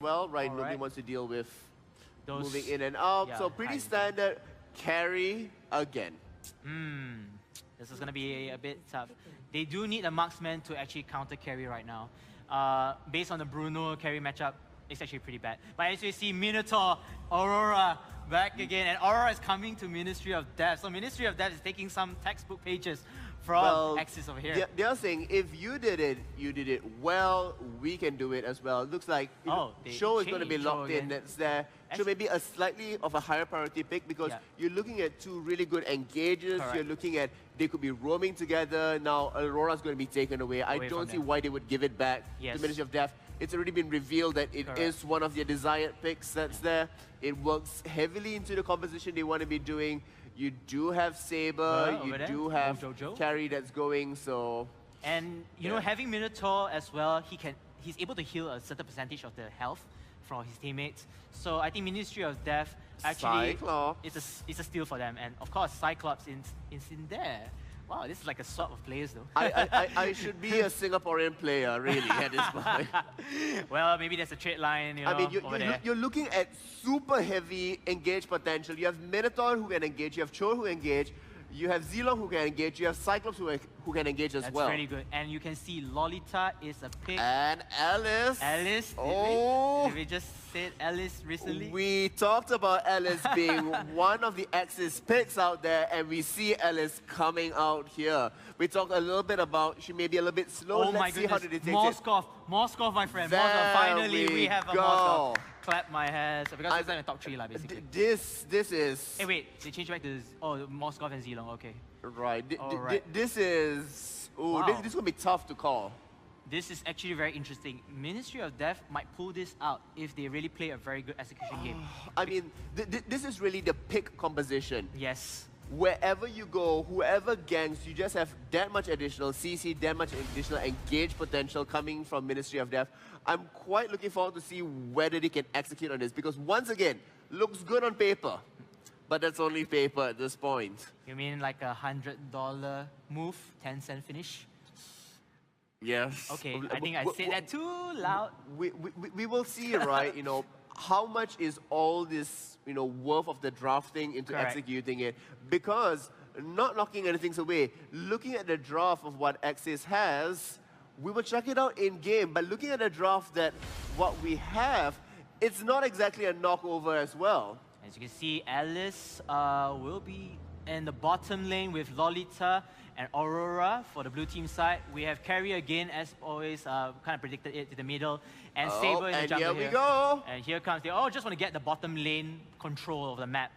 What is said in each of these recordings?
well, right? Nobody wants to deal with Those, moving in and out. yeah, So pretty standard carry again. This is going to be a bit tough. They do need a marksman to actually counter carry right now. Based on the Bruno carry matchup, it's actually pretty bad. But as you see, Minotaur, Aurora back again. And Aurora is coming to Ministry of Death. So Ministry of Death is taking some textbook pages from Axis over here. They're saying if you did it well, we can do it as well. It looks like Show is going to be locked in. That's there. Show maybe a slightly of a higher priority pick because you're looking at two really good engages. Correct. You're looking at they could be roaming together. Now Aurora's going to be taken away. I don't see why they would give it back to Ministry of Death. It's already been revealed that it is one of their desired picks that's there. It works heavily into the composition they want to be doing. You do have Saber, you do have carry that's going, so... And, you know, having Minotaur as well, he's able to heal a certain percentage of the health from his teammates. So I think Ministry of Death actually it's a steal for them. And of course, Cyclops is in there. Wow, this is like a swap of players though. I should be a Singaporean player, really, at this point. Well, maybe there's a trade line, you know, I mean, you're looking at super heavy engage potential. You have Minotaur who can engage, you have Chor who engage, you have Zilong who can engage, you have Cyclops who can engage as well. That's pretty good. And you can see Lolita is a pick. And Alice. Alice, did we just say Alice recently? We talked about Alice being one of the Axis picks out there, and we see Alice coming out here. We talked a little bit about she may be a little bit slow. Oh my goodness, Moskov, my friend. Moskov, finally we have a Moskov. Clap my hands, because it's in the top 3 basically. This is... Hey wait, they changed back to Moskov and Zilong, okay. Right. This is... Ooh, this is going to be tough to call. This is actually very interesting. Ministry of Death might pull this out if they really play a very good execution game. I mean, this is really the pick composition. Yes. Wherever you go, whoever ganks, you just have that much additional CC, that much additional engage potential coming from Ministry of Death. I'm quite looking forward to see whether they can execute on this because once again, looks good on paper, but that's only paper at this point. You mean like $100 move, 10-cent finish? Yes. Okay, I think I said that too loud. We will see, right? You know, how much is all this, you know, worth of the drafting into executing it? Because not knocking anything away, looking at the draft of what Axis has, we will check it out in game. But looking at the draft that what we have, it's not exactly a knockover as well. As you can see, Alice will be in the bottom lane with Lolita and Aurora for the blue team side. We have Carry again, as always, kind of predicted it to the middle. And Saber in the jungle here. Here we go. And here comes the, just want to get the bottom lane control of the map.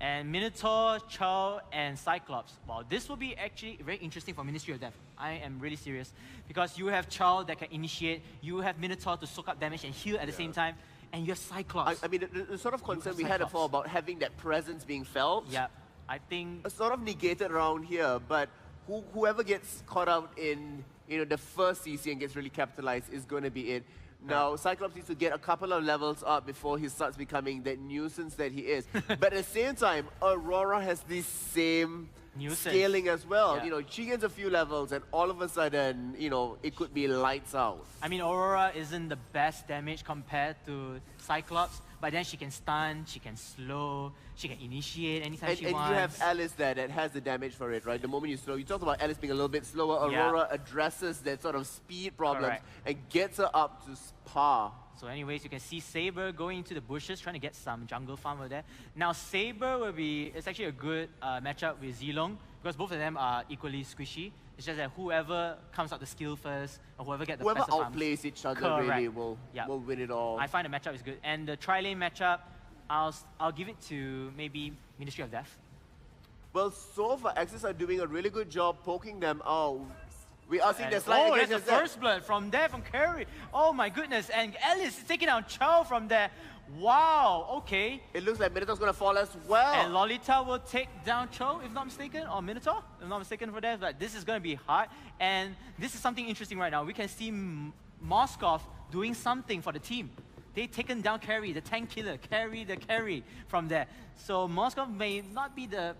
And Minotaur, Chow, and Cyclops. Wow, this will be actually very interesting for Ministry of Death. I am really serious. Because you have Chow that can initiate, you have Minotaur to soak up damage and heal at the same time, and you have Cyclops. I mean, the sort of concern we had before about having that presence being felt. Yeah, I think... sort of negated around here, but whoever gets caught out in, you know, the first CC and gets really capitalized is going to be it. Now, Cyclops needs to get a couple of levels up before he starts becoming that nuisance that he is. But at the same time, Aurora has this same scaling as well. You know, she gets a few levels and all of a sudden, you know, it could be lights out. I mean, Aurora isn't the best damage compared to Cyclops, but then she can stun, she can slow, she can initiate anytime she wants. And you have Alice there that has the damage for it, right? The moment you slow, you talked about Alice being a little bit slower. Aurora addresses that sort of speed problem and gets her up to par. So anyways, you can see Saber going into the bushes, trying to get some jungle farm over there. Now Saber will be, it's actually a good matchup with Zilong, because both of them are equally squishy. It's just that whoever comes out the skill first, or whoever gets the whoever faster outplays each other really will win it all. I find the matchup is good. And the tri-lane matchup, I'll give it to maybe Ministry of Death. Well, so far, Axis are doing a really good job poking them out. We are seeing the slight there's the first blood from there, from Carry. Oh my goodness, and Alice is taking out Chow from there. Wow, okay. It looks like Minotaur's gonna fall as well. And Lolita will take down Chow, if not mistaken, or Minotaur, if not mistaken for that. But this is gonna be hard. And this is something interesting right now. We can see Moskov doing something for the team. They've taken down Carry, the tank killer, Carry the carry from there. So Moskov may not be the,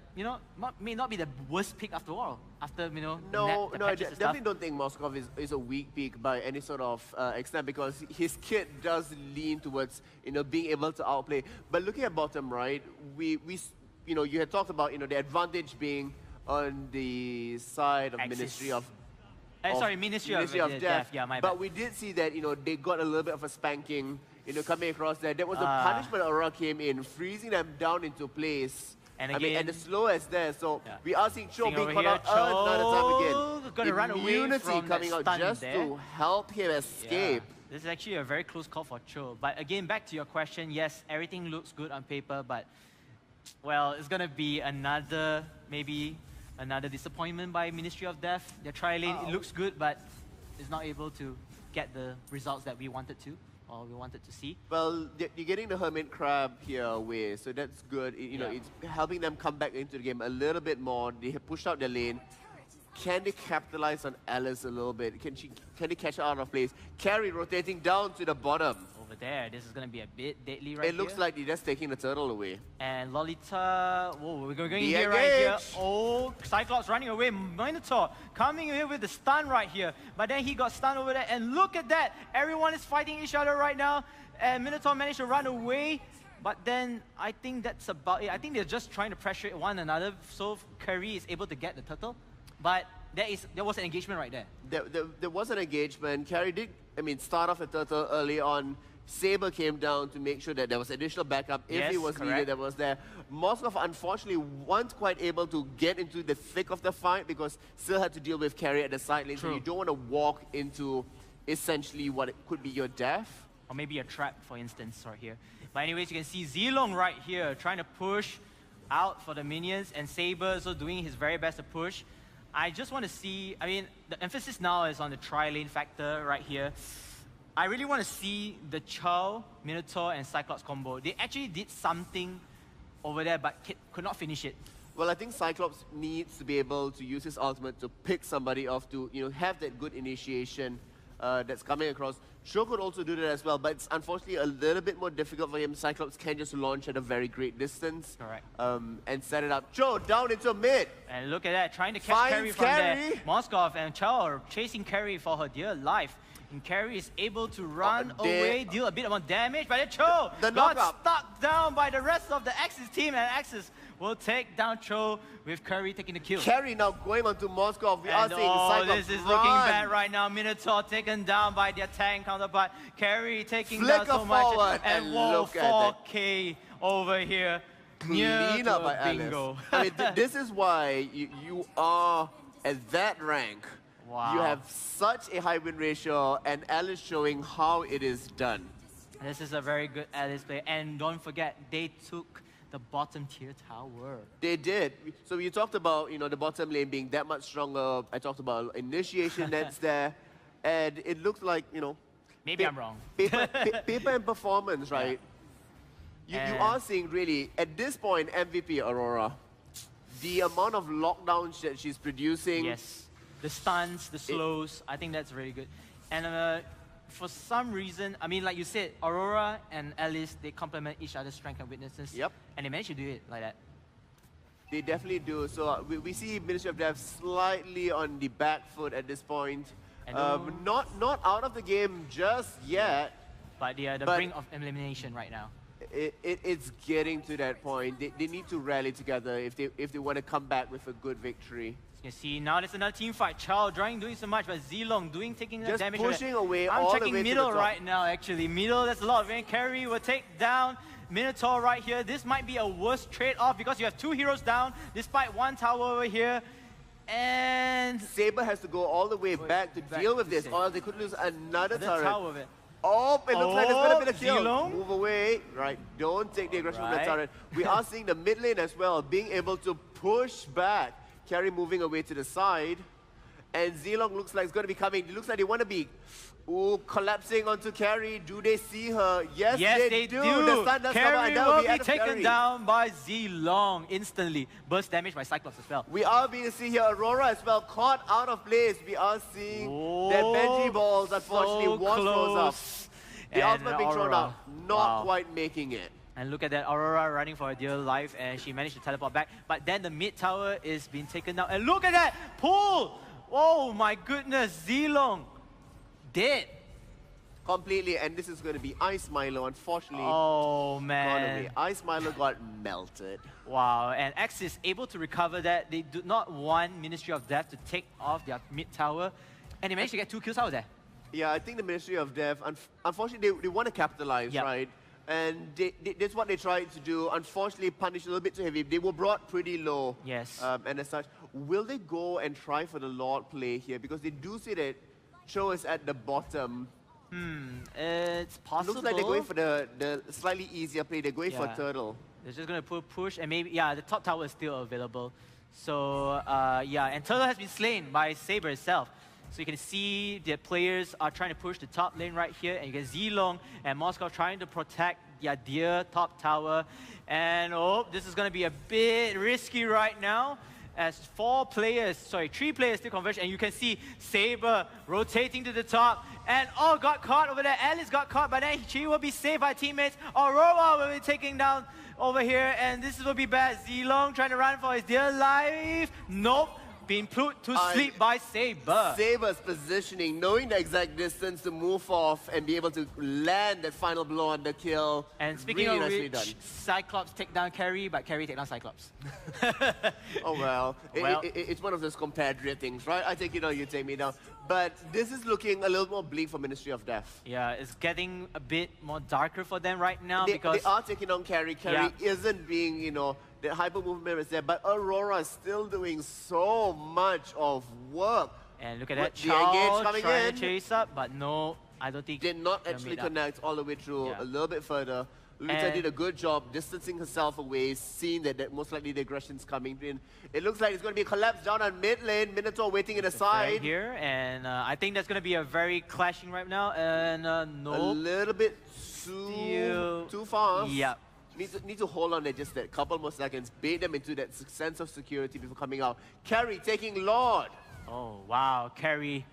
may not be the worst pick after all. After, No, I definitely don't think Moskov is a weak pick by any sort of extent, because his kit does lean towards, being able to outplay. But looking at bottom right, you had talked about, the advantage being on the side of Axis. Ministry of Ministry of Death. Yeah, my bad. But we did see that, they got a little bit of a spanking, coming across there. There was a punishment Aurora came in, freezing them down into place. And again, and the slow as there. So we are seeing Cho being caught out Cho another time again. Gonna run away Immunity from coming out just to help him escape. Yeah. This is actually a very close call for Cho. But again, back to your question, yes, everything looks good on paper, but, well, it's going to be maybe another disappointment by Ministry of Death. Their tri-lane, it looks good, but it's not able to get the results that we wanted to, or we wanted to see. Well, you're getting the Hermit Crab here away, so that's good. It's helping them come back into the game a little bit more. They have pushed out their lane. Can they capitalize on Alice a little bit? Can they catch her out of place? Carry rotating down to the bottom. Over there, this is going to be a bit deadly right here. It looks like they're just taking the turtle away. And Lolita, whoa, we're going here right here. Oh, Cyclops running away. Minotaur coming here with the stun right here. But then he got stunned over there. And look at that. Everyone is fighting each other right now. And Minotaur managed to run away. But then I think that's about it. I think they're just trying to pressure one another so Curry is able to get the turtle. But there was an engagement right there. There was an engagement. Carrie did, start off the turtle early on. Saber came down to make sure that there was additional backup if it was needed. That was there. Moskov unfortunately wasn't quite able to get into the thick of the fight because still had to deal with Carrie at the side lane. True. So you don't want to walk into essentially what it could be your death. Or maybe a trap, for instance, right here. But anyways, you can see Zilong right here trying to push out for the minions, and Saber also doing his very best to push. I just want to see, the emphasis now is on the tri-lane factor right here. I really want to see the Chow, Minotaur, and Cyclops combo. They actually did something over there, but could not finish it. Well, I think Cyclops needs to be able to use his ultimate to pick somebody off, to have that good initiation that's coming across. Cho could also do that as well, but it's unfortunately a little bit more difficult for him. Cyclops can just launch at a very great distance. Correct. And set it up. Cho down into mid. And look at that, trying to catch Carrie from there. Moskov and Cho are chasing Carrie for her dear life. And Carrie is able to run away, deal a bit more damage, but then Cho got stuck down by the rest of the Axis team, and Axis will take down Cho with Curry taking the kill. Carrie now going on to Moskov. We are seeing Cyclops this is looking bad right now. Minotaur taken down by their tank counterpart. Carrie taking down so much. And whoa, 4K over here. Clean up by bingo. Alice. This is why you are at that rank. Wow. You have such a high win ratio, and Alice showing how it is done. This is a very good Alice play. And don't forget, they took the bottom tier tower. They did. So you talked about, the bottom lane being that much stronger. I talked about initiation that's there. And it looks like, Maybe I'm wrong. Paper and performance, right? Yeah. You are seeing really, at this point, MVP Aurora. The amount of lockdowns that she's producing. Yes. The stuns, the slows, I think that's really good. And for some reason, like you said, Aurora and Alice, they complement each other's strengths and weaknesses. Yep. And they manage to do it like that. They definitely do. So we see Ministry of Death slightly on the back foot at this point. Not out of the game just yet. But they are the brink of elimination right now. It's getting to that point. They need to rally together if they want to come back with a good victory. You see, now there's another team fight. Chow trying doing so much, but Zilong taking the damage. Just pushing away I'm all the way checking to middle the top. right now, actually. Middle, there's a lot of rain. Carry will take down Minotaur right here. This might be a worse trade-off because you have two heroes down, despite one tower over here. And Saber has to go all the way back to deal with this, or they could lose another turret. Tower. Oh, it looks like there's going to be a kill. Zilong? Move away. Right, don't take the aggression from the turret. We are seeing the mid lane as well, being able to push back. Carry moving away to the side. And Zilong looks like it's going to be coming. It looks like they want to be collapsing onto Carrie. Do they see her? Yes, they do. The stun does come out, and that will be taken down by Zilong instantly. Burst damage by Cyclops as well. We are being to see here Aurora as well, caught out of place. We are seeing that Benji balls, unfortunately, was froze up. The ultimate being thrown out, not quite making it. And look at that, Aurora running for her dear life, and she managed to teleport back. But then the mid tower is being taken down. And look at that, pull! Oh my goodness, Zilong dead. Completely, and this is going to be Ice Milo, unfortunately. Oh man. Gone away. Ice Milo got melted. Wow, and X is able to recover that. They do not want Ministry of Death to take off their mid tower, and they managed to get 2 kills out of there. Yeah, I think the Ministry of Death, unfortunately, they want to capitalize, right? And that's what they tried to do. Unfortunately, punished a little bit too heavy. They were brought pretty low. Yes. And as such, will they go and try for the Lord play here? Because they do see that Cho is at the bottom. It's possible. Looks like they're going for the slightly easier play. They're going for Turtle. They're just going to push, and maybe, the top tower is still available. So, and Turtle has been slain by Saber itself. So you can see the players are trying to push the top lane right here, and you get Zilong and Moscow trying to protect their dear top tower. And this is going to be a bit risky right now, as 3 players still converge, and you can see Saber rotating to the top, and got caught over there. Alice got caught, but then she will be saved by teammates. Aurora will be taking down over here, and this will be bad. Zilong trying to run for his dear life. Nope. Being put to sleep by Saber. Saber's positioning, knowing the exact distance to move off and be able to land that final blow on the kill. And speaking of which, Cyclops take down Carry, but Carry take down Cyclops. Oh well, it's one of those compatriot things, right? I take you down, you take me down. But this is looking a little more bleak for Ministry of Death. Yeah, it's getting a bit more darker for them right now because they are taking on Carry. Carry isn't being, the hyper movement is there, but Aurora is still doing so much of work. And look at that, Charles trying to chase up, but no, I don't think did not actually connect all the way through. A little bit further. Lolita did a good job distancing herself away, seeing that most likely the aggression's coming in. It looks like it's going to be a collapse down on mid lane. Minotaur waiting in the side. Here, and I think that's going to be a very clashing right now, and no. A little bit too fast. Yeah. Need to hold on there just that couple more seconds, bait them into that sense of security before coming out. Carry taking Lord. Oh, wow. Carry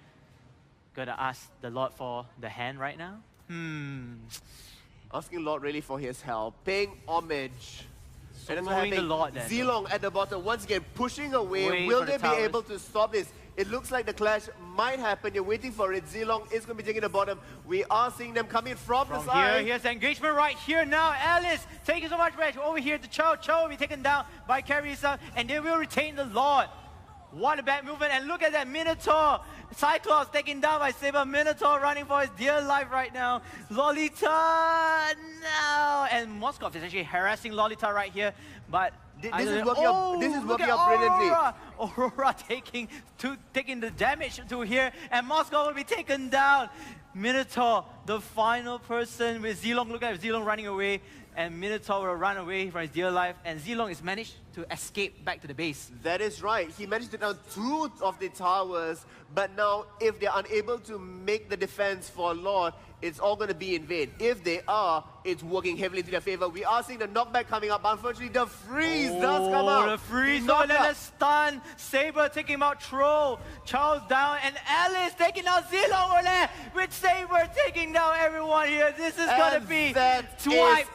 gonna ask the Lord for the hand right now? Asking Lord really for his help. Paying homage. So the Lord then. Zilong at the bottom, once again, pushing away. Will they be able to stop this? It looks like the clash might happen. You're waiting for it. Zilong is going to be taking the bottom. We are seeing them coming from the side. Here's the engagement right here now. Alice taking so much damage over here. The Cho will be taken down by Carry, and they will retain the Lord. What a bad movement. And look at that Minotaur. Cyclops taken down by Saber. Minotaur running for his dear life right now. Lolita, no. And Moscow is actually harassing Lolita right here. But this is working out brilliantly. Aurora taking the damage to here. And Moscow will be taken down. Minotaur, the final person with Zilong. Look at Zilong running away. And Minotaur will run away from his dear life, and Zilong is managed to escape back to the base. That is right. He managed to down 2 of the towers, but now if they're unable to make the defense for Lord, it's all going to be in vain. If they are, it's working heavily to their favor. We are seeing the knockback coming up. Unfortunately, the freeze does come out. The freeze, and then a stun. Saber taking him out, Troll. Charles down, and Alice taking out Zilong over there, with Saber taking down everyone here. This is going to be twice.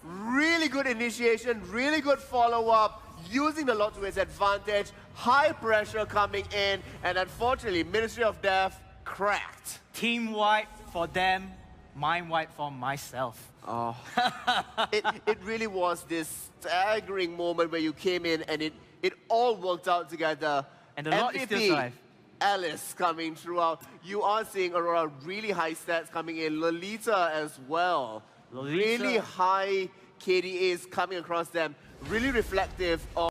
Really good initiation, really good follow-up, using the Lord to his advantage, high pressure coming in, and unfortunately, Ministry of Death cracked. Team wipe for them, mind wipe for myself. Oh, it really was this staggering moment where you came in and it all worked out together. And the Lord is still alive. Alice coming throughout. You are seeing Aurora really high stats coming in. Lolita as well. Really high KDAs coming across them. Really reflective of